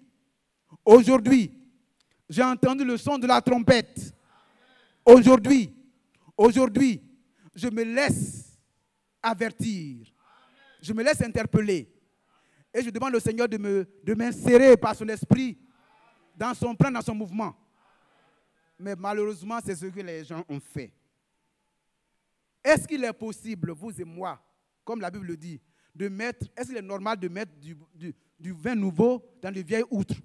j'ai entendu le son de la trompette. Aujourd'hui, je me laisse avertir. Je me laisse interpeller. Et je demande au Seigneur de m'insérer par son esprit dans son plan, dans son mouvement. Mais malheureusement, c'est ce que les gens ont fait. Est-ce qu'il est possible, vous et moi, comme la Bible le dit, de mettre, est-ce qu'il est normal de mettre du vin nouveau dans de vieilles outres?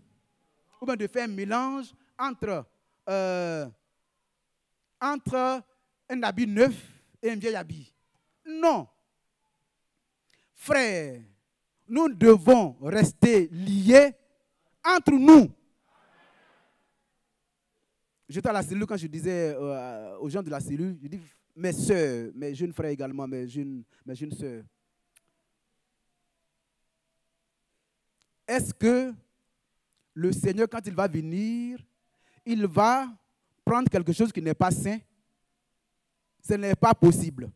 Ou bien de faire un mélange entre un habit neuf et un vieil habit? Non. Frères, nous devons rester liés entre nous. J'étais à la cellule quand je disais aux gens de la cellule, je dis, mes soeurs, mes jeunes frères également, mes jeunes soeurs, est-ce que le Seigneur, quand il va venir, il va prendre quelque chose qui n'est pas sain? Ce n'est pas possible.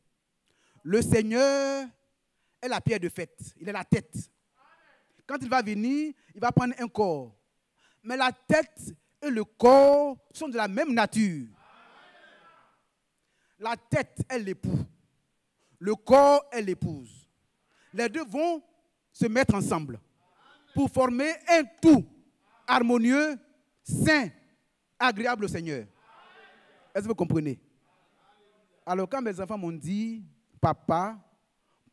Le Seigneur est la pierre de fête, il est la tête. Quand il va venir, il va prendre un corps. Mais la tête et le corps sont de la même nature. La tête est l'époux. Le corps est l'épouse. Les deux vont se mettre ensemble pour former un tout harmonieux, sain, agréable au Seigneur. Est-ce que vous comprenez? Alors quand mes enfants m'ont dit, papa,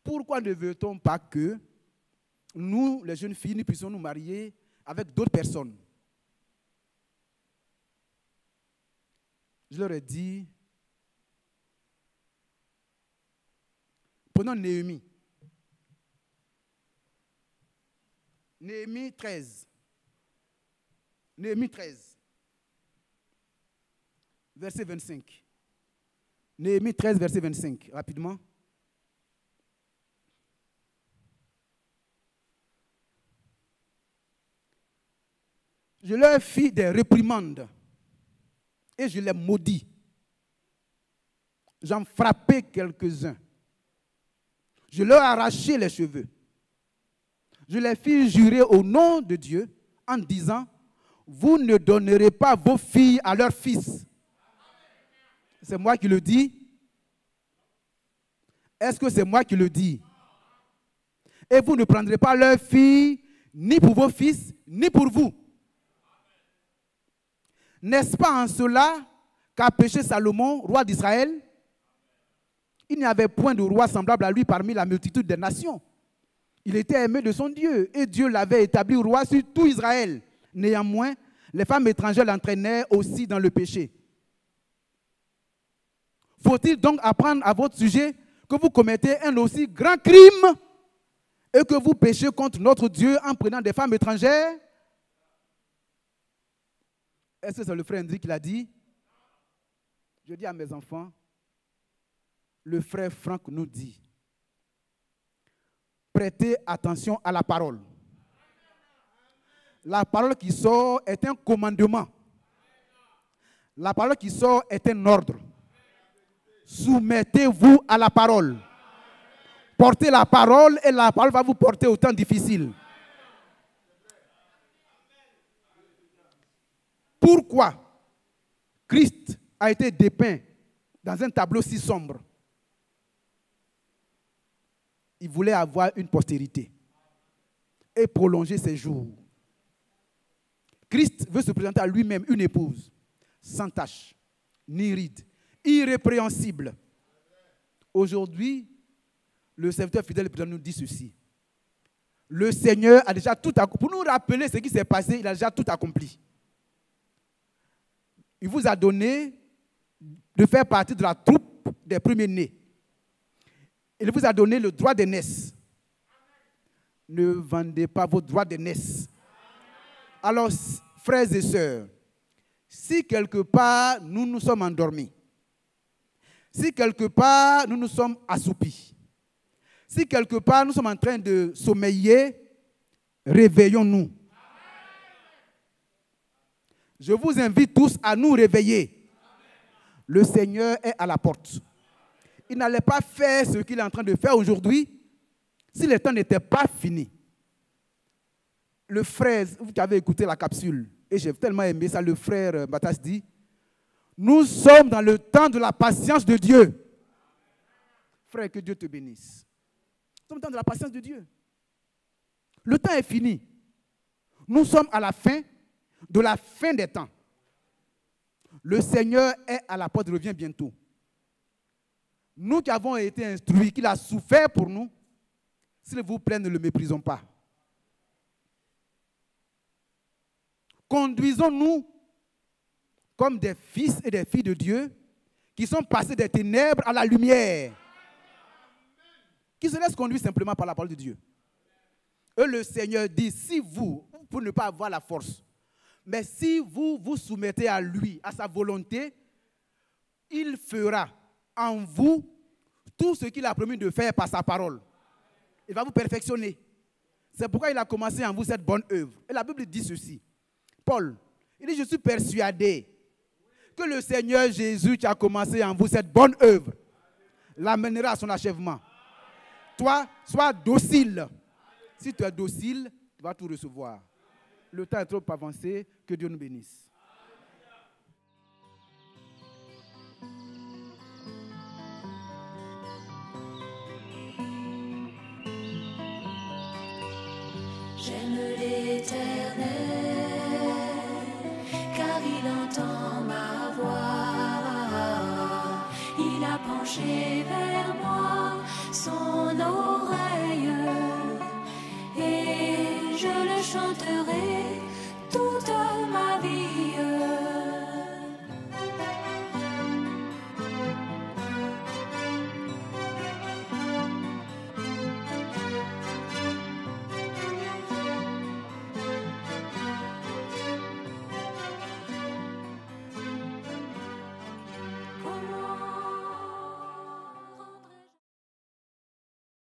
pourquoi ne veut-on pas que nous, les jeunes filles, nous puissions nous marier avec d'autres personnes? Je leur ai dit, prenons Néhémie. Néhémie 13. Néhémie 13. Verset 25. Néhémie 13, verset 25. Rapidement. Je leur fis des réprimandes et je les maudis. J'en frappai quelques-uns. Je leur arrachai les cheveux. Je les fis jurer au nom de Dieu en disant, vous ne donnerez pas vos filles à leurs fils. C'est moi qui le dis. Est-ce que c'est moi qui le dis? Et vous ne prendrez pas leurs filles ni pour vos fils, ni pour vous. N'est-ce pas en cela qu'a péché Salomon, roi d'Israël? Il n'y avait point de roi semblable à lui parmi la multitude des nations. Il était aimé de son Dieu et Dieu l'avait établi roi sur tout Israël. Néanmoins, les femmes étrangères l'entraînaient aussi dans le péché. Faut-il donc apprendre à votre sujet que vous commettez un aussi grand crime et que vous péchez contre notre Dieu en prenant des femmes étrangères? Est-ce que c'est le frère Hendrik qui l'a dit? Je dis à mes enfants, le frère Franck nous dit, prêtez attention à la parole. La parole qui sort est un commandement. La parole qui sort est un ordre. Soumettez-vous à la parole. Portez la parole et la parole va vous porter au temps difficile. Pourquoi Christ a été dépeint dans un tableau si sombre? Il voulait avoir une postérité et prolonger ses jours. Christ veut se présenter à lui-même une épouse sans tache, ni ride, irrépréhensible. Aujourd'hui, le serviteur fidèle nous dit ceci. Le Seigneur a déjà tout accompli. Pour nous rappeler ce qui s'est passé, il a déjà tout accompli. Il vous a donné de faire partie de la troupe des premiers-nés. Il vous a donné le droit d'aînesse. Ne vendez pas vos droits d'aînesse. Alors, frères et sœurs, si quelque part nous nous sommes endormis, si quelque part nous nous sommes assoupis, si quelque part nous sommes en train de sommeiller, réveillons-nous. Je vous invite tous à nous réveiller. Le Seigneur est à la porte. Il n'allait pas faire ce qu'il est en train de faire aujourd'hui si le temps n'était pas fini. Le frère, vous qui avez écouté la capsule, et j'ai tellement aimé ça, le frère Batas dit, nous sommes dans le temps de la patience de Dieu. Frère, que Dieu te bénisse. Nous sommes dans le temps de la patience de Dieu. Le temps est fini. Nous sommes à la fin de la fin des temps. Le Seigneur est à la porte, il revient bientôt. Nous qui avons été instruits, qu'il a souffert pour nous, s'il vous plaît, ne le méprisons pas. Conduisons-nous comme des fils et des filles de Dieu qui sont passés des ténèbres à la lumière. Qui se laissent conduire simplement par la parole de Dieu. Et le Seigneur dit, si vous, pour ne pas avoir la force, mais si vous vous soumettez à lui, à sa volonté, il fera en vous tout ce qu'il a promis de faire par sa parole. Il va vous perfectionner. C'est pourquoi il a commencé en vous cette bonne œuvre. Et la Bible dit ceci. Paul, il dit, je suis persuadé que le Seigneur Jésus qui a commencé en vous cette bonne œuvre l'amènera à son achèvement. Toi, sois docile. Si tu es docile, tu vas tout recevoir. Le temps est trop avancé. Que Dieu nous bénisse. J'aime l'Éternel, car il entend ma voix. Il a penché vers moi son oreille, et je le chanterai toute ma